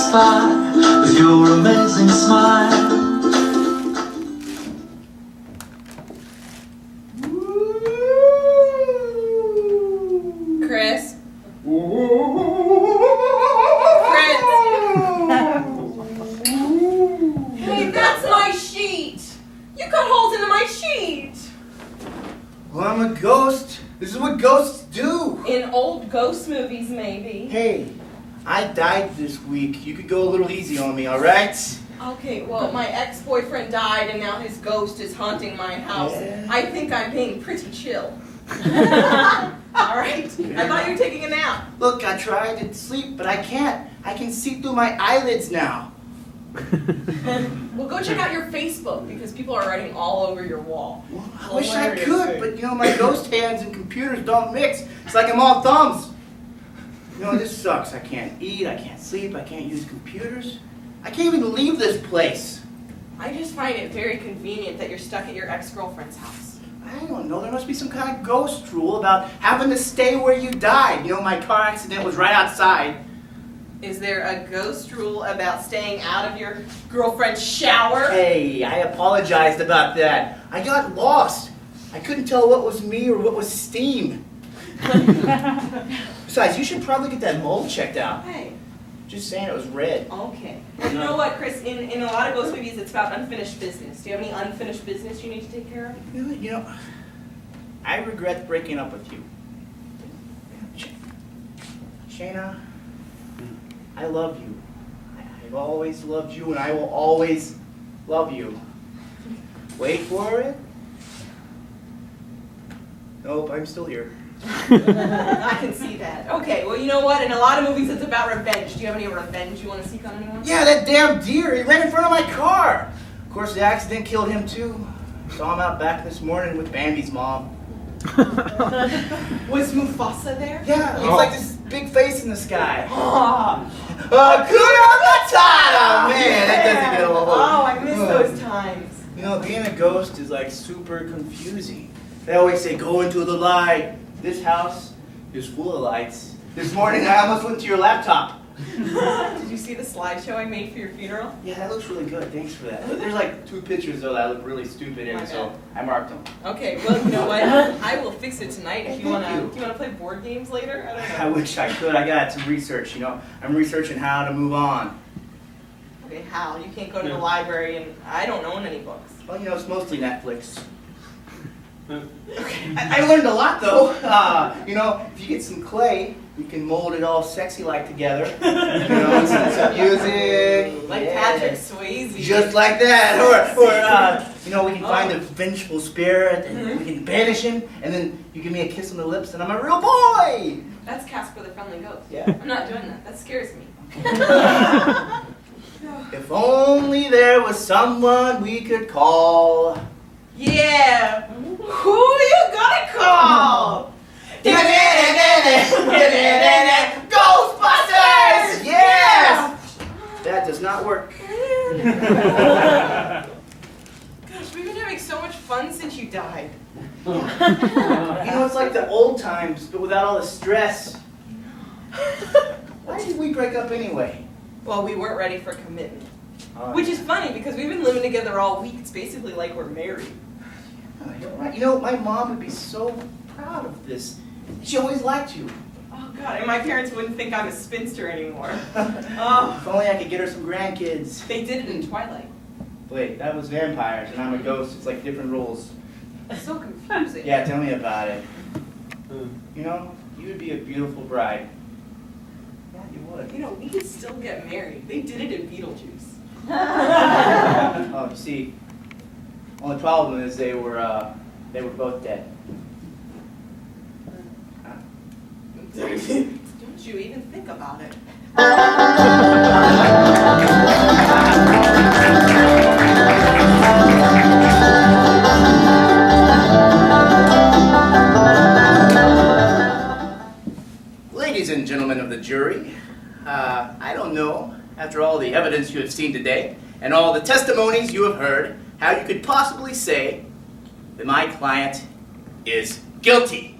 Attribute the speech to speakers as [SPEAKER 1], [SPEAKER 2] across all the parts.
[SPEAKER 1] satisfied with your amazing smile.
[SPEAKER 2] Chris? Hey, that's my sheet! You cut holes into my sheet!
[SPEAKER 3] Well, I'm a ghost. This is what ghosts do.
[SPEAKER 2] In old ghost movies, maybe.
[SPEAKER 3] Hey, I died this week. You could go a little easy on me, all right?
[SPEAKER 2] Okay, well, my ex-boyfriend died and now his ghost is haunting my house.
[SPEAKER 3] Yeah.
[SPEAKER 2] I think I'm being pretty chill. All right? I thought you were taking a nap.
[SPEAKER 3] Look, I tried to sleep, but I can't. I can see through my eyelids now.
[SPEAKER 2] Well, go check out your Facebook because people are writing all over your wall.
[SPEAKER 3] Well, I wish I could, but you know, my ghost hands and computers don't mix. It's like I'm all thumbs. You know, this sucks. I can't eat, I can't sleep, I can't use computers. I can't even leave this place.
[SPEAKER 2] I just find it very convenient that you're stuck at your ex-girlfriend's house.
[SPEAKER 3] I don't know, there must be some kind of ghost rule about having to stay where you died. You know, my car accident was right outside.
[SPEAKER 2] Is there a ghost rule about staying out of your girlfriend's shower?
[SPEAKER 3] Hey, I apologized about that. I got lost. I couldn't tell what was me or what was steam. Besides, you should probably get that mold checked out.
[SPEAKER 2] Hey.
[SPEAKER 3] Just saying it was red.
[SPEAKER 2] Okay. Well, you know what, Chris? In a lot of ghost movies, it's about unfinished business. Do you have any unfinished business you need to take care of?
[SPEAKER 3] You know, I regret breaking up with you. Shayna, I love you. I've always loved you, and I will always love you. Wait for it. Nope, I'm still here.
[SPEAKER 2] I can see that. Okay, well, you know what? In a lot of movies, it's about revenge. Do you have any revenge you want to seek on anyone?
[SPEAKER 3] Yeah, that damn deer. He ran in front of my car. Of course, the accident killed him, too. Saw him out back this morning with Bambi's mom.
[SPEAKER 2] Was Mufasa there?
[SPEAKER 3] Yeah, he's like this big face in the sky.
[SPEAKER 2] Oh,
[SPEAKER 3] Hakuna Matata! Man, that doesn't get old.
[SPEAKER 2] Oh, I miss those times.
[SPEAKER 3] You know, being a ghost is like super confusing. They always say, go into the light. This house is full of lights. This morning I almost went to your laptop.
[SPEAKER 2] Did you see the slideshow I made for your funeral?
[SPEAKER 3] Yeah, that looks really good. Thanks for that. There's like 2 pictures though that look really stupid in it, so I marked them.
[SPEAKER 2] Okay, well, you know what? I will fix it tonight if you
[SPEAKER 3] Thank
[SPEAKER 2] wanna.
[SPEAKER 3] you.
[SPEAKER 2] Do you wanna play board games later? I don't know.
[SPEAKER 3] I wish I could. I got some research, you know. I'm researching how to move on.
[SPEAKER 2] Okay, how? You can't go to the library, and I don't own any books.
[SPEAKER 3] Well, you know, it's mostly Netflix. I learned a lot though. You know, if you get some clay, you can mold it all sexy-like together. You know, some music.
[SPEAKER 2] Like Patrick Swayze.
[SPEAKER 3] Just like that. Or you know, we can find a vengeful spirit, and we can banish him, and then you give me a kiss on the lips, and I'm a real boy!
[SPEAKER 2] That's Casper the Friendly Ghost.
[SPEAKER 3] Yeah.
[SPEAKER 2] I'm not doing that. That scares me.
[SPEAKER 3] If only there was someone we could call.
[SPEAKER 2] Yeah! Who you gonna call?
[SPEAKER 3] Ghostbusters! Yes! That does not work.
[SPEAKER 2] Gosh, we've been having so much fun since you died.
[SPEAKER 3] You know, it's like the old times, but without all the stress. Why did we break up anyway?
[SPEAKER 2] Well, we weren't ready for commitment. Which is funny because we've been living together all week. It's basically like we're married.
[SPEAKER 3] Oh, you're right. You know, my mom would be so proud of this. She always liked you.
[SPEAKER 2] Oh God, and my parents wouldn't think I'm a spinster anymore. Oh,
[SPEAKER 3] If only I could get her some grandkids.
[SPEAKER 2] they did it in Twilight.
[SPEAKER 3] Wait, that was vampires, and I'm a ghost. It's like different rules.
[SPEAKER 2] It's so confusing.
[SPEAKER 3] Yeah, tell me about it. You know, you would be a beautiful bride. Yeah, you would.
[SPEAKER 2] You know, we could still get married. They did it in Beetlejuice.
[SPEAKER 3] Oh, you see, only problem is they were both dead.
[SPEAKER 2] Don't you even think about it.
[SPEAKER 3] Ladies and gentlemen of the jury, I don't know, after all the evidence you have seen today, and all the testimonies you have heard, how you could possibly say that my client is guilty.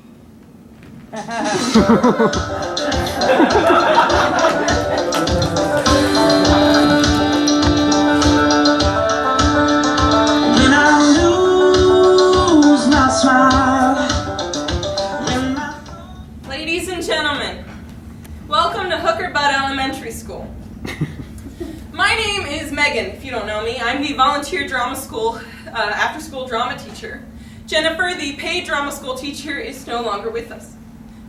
[SPEAKER 2] school. My name is Megan, if you don't know me. I'm the volunteer drama school, after-school drama teacher. Jennifer, the paid drama school teacher, is no longer with us.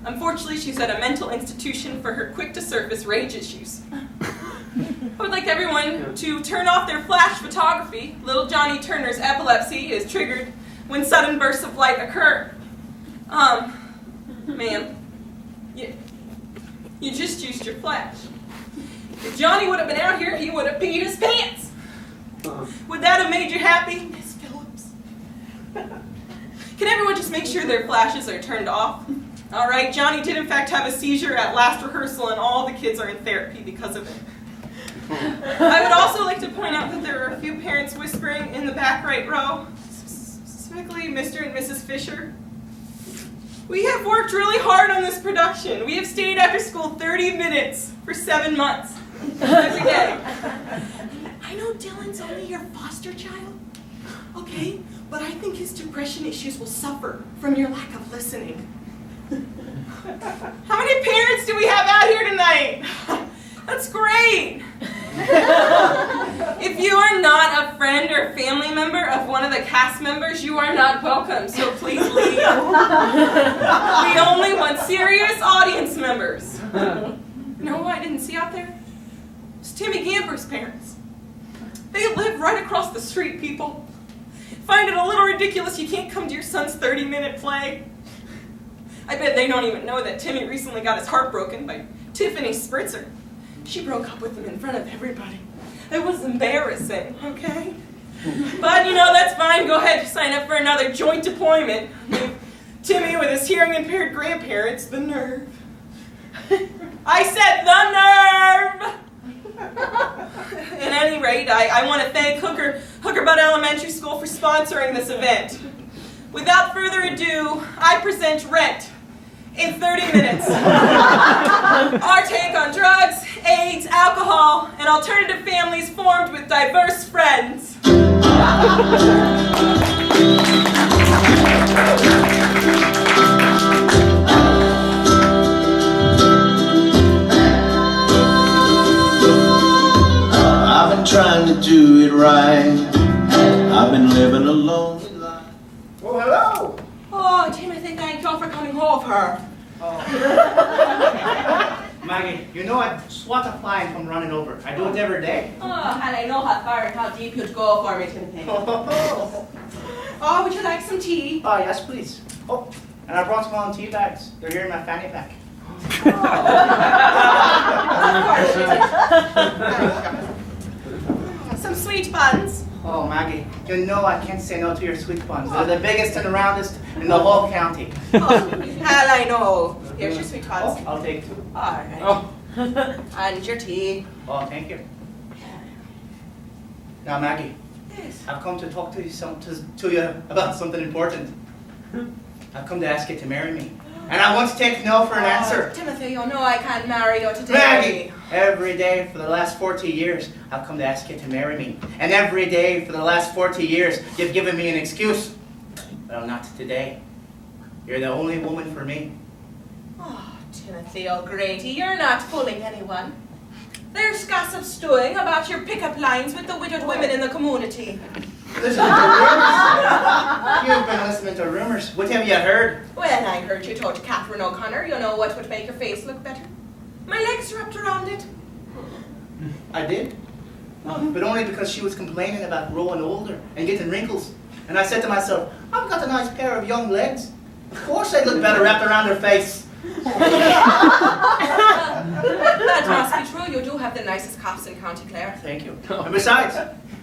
[SPEAKER 2] Unfortunately, she's at a mental institution for her quick-to-surface rage issues. I would like everyone to turn off their flash photography. Little Johnny Turner's epilepsy is triggered when sudden bursts of light occur. Ma'am, you just used your flash. If Johnny would have been out here, he would have peed his pants. Would that have made you happy, Miss Phillips? Can everyone just make sure their flashes are turned off? All right, Johnny did in fact have a seizure at last rehearsal, and all the kids are in therapy because of it. I would also like to point out that there are a few parents whispering in the back right row, specifically Mr. and Mrs. Fisher. We have worked really hard on this production. We have stayed after school 30 minutes for 7 months, every day. I know Dylan's only your foster child, okay? But I think his depression issues will suffer from your lack of listening. How many parents do we have out here tonight? That's great. If you are not a friend or family member of one of the cast members, you are not welcome, so please leave. We only want serious audience members. You know who I didn't see out there? It's Timmy Gamper's parents. They live right across the street, people. Find it a little ridiculous you can't come to your son's 30-minute play. I bet they don't even know that Timmy recently got his heart broken by Tiffany Spritzer. She broke up with him in front of everybody. It was embarrassing, okay? But, you know, that's fine. Go ahead, sign up for another joint deployment. Timmy with his hearing-impaired grandparents, the nerve. I said the nerve! At any rate, I want to thank Hooker Butt Elementary School for sponsoring this event. Without further ado, I present Rent in 30 minutes. Our take on drugs, AIDS, alcohol, and alternative families formed with diverse friends.
[SPEAKER 1] I've been trying to do it right. I've been living a lonely life.
[SPEAKER 3] Oh, hello.
[SPEAKER 2] Oh, Timothy, thank you for coming over.
[SPEAKER 3] Oh. Maggie, you know I swat a fly and come running over. I do it every day.
[SPEAKER 2] Oh, and I know how far and how deep you'd go for me, Timothy. Oh, would you like some tea?
[SPEAKER 3] Oh, yes, please. Oh, and I brought some on tea bags. They're here in my fanny pack.
[SPEAKER 2] Some sweet buns.
[SPEAKER 3] Oh, Maggie, you know I can't say no to your sweet buns. They're the biggest and the roundest in the whole county.
[SPEAKER 2] Oh, hell, I know. Here's your sweet buns.
[SPEAKER 3] Oh, I'll take 2.
[SPEAKER 2] All right.
[SPEAKER 3] Oh.
[SPEAKER 2] And your tea.
[SPEAKER 3] Oh, thank you. Now, Maggie,
[SPEAKER 2] Yes.
[SPEAKER 3] I've come to talk to you about something important. I've come to ask you to marry me. And I won't take no for an answer.
[SPEAKER 2] Timothy, you know I can't marry you today.
[SPEAKER 3] Maggie, every day for the last 40 years, I've come to ask you to marry me. And every day for the last 40 years, you've given me an excuse. Well, not today. You're the only woman for me.
[SPEAKER 2] Oh, Timothy O'Grady, you're not fooling anyone. There's gossip stewing about your pickup lines with the widowed women in the community.
[SPEAKER 3] Listen to rumors. You've been listening to rumors. What have you heard?
[SPEAKER 2] Well, I heard you told Catherine O'Connor, you know what would make your face look better. My legs wrapped around it.
[SPEAKER 3] I did. But only because she was complaining about growing older and getting wrinkles. And I said to myself, I've got a nice pair of young legs. Of course they'd look better wrapped around her face.
[SPEAKER 2] That must be true. You do have the nicest cops in County Clare.
[SPEAKER 3] Thank you. And besides,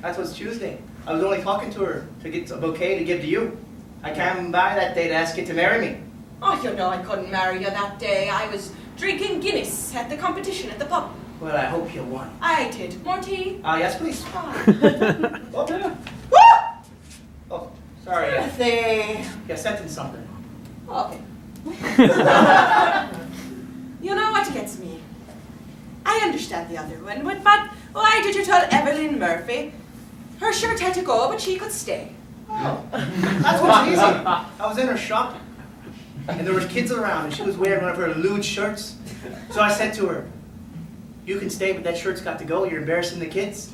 [SPEAKER 3] that was Tuesday. I was only talking to her to get a bouquet to give to you. I came by that day to ask you to marry me.
[SPEAKER 2] Oh, you know I couldn't marry you that day. I was drinking Guinness at the competition at the pub.
[SPEAKER 3] Well, I hope you won.
[SPEAKER 2] I did. More tea?
[SPEAKER 3] Yes, please.
[SPEAKER 2] Oh.
[SPEAKER 3] Oh, oh sorry.
[SPEAKER 2] Timothy.
[SPEAKER 3] You're scenting something.
[SPEAKER 2] Okay. You know what gets me? I understand the other one, but why did you tell Evelyn Murphy? Her shirt had to go, but she could stay.
[SPEAKER 3] Oh, that was easy. I was in her shop, and there was kids around, and she was wearing one of her lewd shirts. So I said to her, You can stay, but that shirt's got to go. You're embarrassing the kids.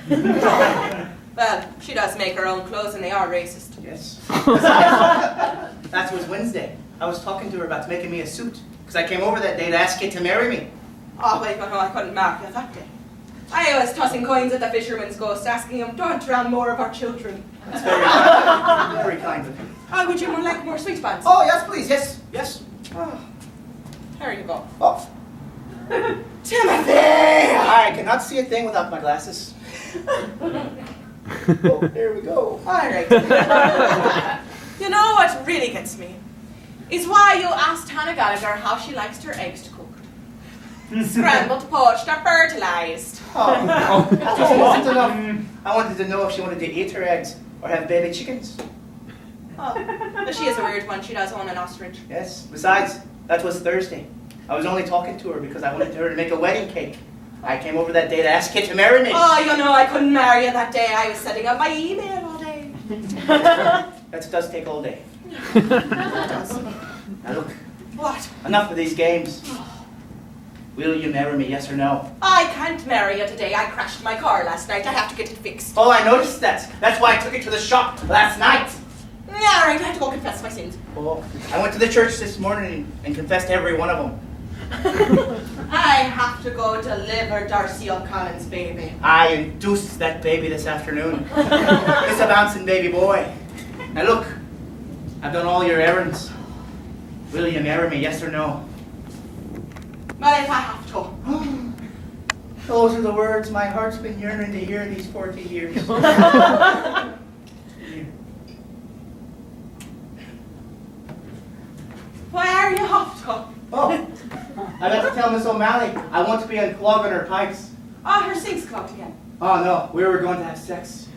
[SPEAKER 2] Well, she does make her own clothes and they are racist.
[SPEAKER 3] Yes. That was Wednesday. I was talking to her about making me a suit. Because I came over that day to ask Kit to marry me.
[SPEAKER 2] Oh, wait, no, I couldn't marry you that day. I was tossing coins at the fisherman's ghost, asking him, don't drown more of our children.
[SPEAKER 3] That's very kind of him.
[SPEAKER 2] Oh, would you like more sweet buns?
[SPEAKER 3] Oh, yes, please. Yes, yes.
[SPEAKER 2] Oh, there you go.
[SPEAKER 3] Oh.
[SPEAKER 2] Timothy!
[SPEAKER 3] I cannot see a thing without my glasses. Oh, there we go.
[SPEAKER 2] All right. You know what really gets me? Is why you asked Hannah Gallagher how she likes her eggs to cook. Scrambled, poached, or fertilized.
[SPEAKER 3] Oh, that just wasn't enough. I wanted to know if she wanted to eat her eggs or have baby chickens.
[SPEAKER 2] Oh, but she is a weird one. She does own an ostrich.
[SPEAKER 3] Yes. Besides, that was Thursday. I was only talking to her because I wanted her to make a wedding cake. I came over that day to ask Kit to marry me.
[SPEAKER 2] Oh, you know I couldn't marry you that day. I was setting up my email all day.
[SPEAKER 3] That does take all day. It does. Now look,
[SPEAKER 2] What?
[SPEAKER 3] enough of these games. Will you marry me, yes or no?
[SPEAKER 2] I can't marry you today. I crashed my car last night. I have to get it fixed.
[SPEAKER 3] Oh, I noticed that. That's why I took it to the shop last night.
[SPEAKER 2] All right, I have to go confess my sins.
[SPEAKER 3] Oh, I went to the church this morning and confessed every one of them.
[SPEAKER 2] I have to go deliver Darcy O'Connell's baby.
[SPEAKER 3] I induced that baby this afternoon. It's a bouncing baby boy. Now look, I've done all your errands. Will you marry me, yes or no?
[SPEAKER 2] Well, if I have to.
[SPEAKER 3] Those are the words my heart's been yearning to hear these 40 years.
[SPEAKER 2] Where you have to?
[SPEAKER 3] Oh, I got to tell Miss O'Malley I want to be unclogging her pipes.
[SPEAKER 2] Oh, her sink's clogged again.
[SPEAKER 3] Oh no, we were going to have sex.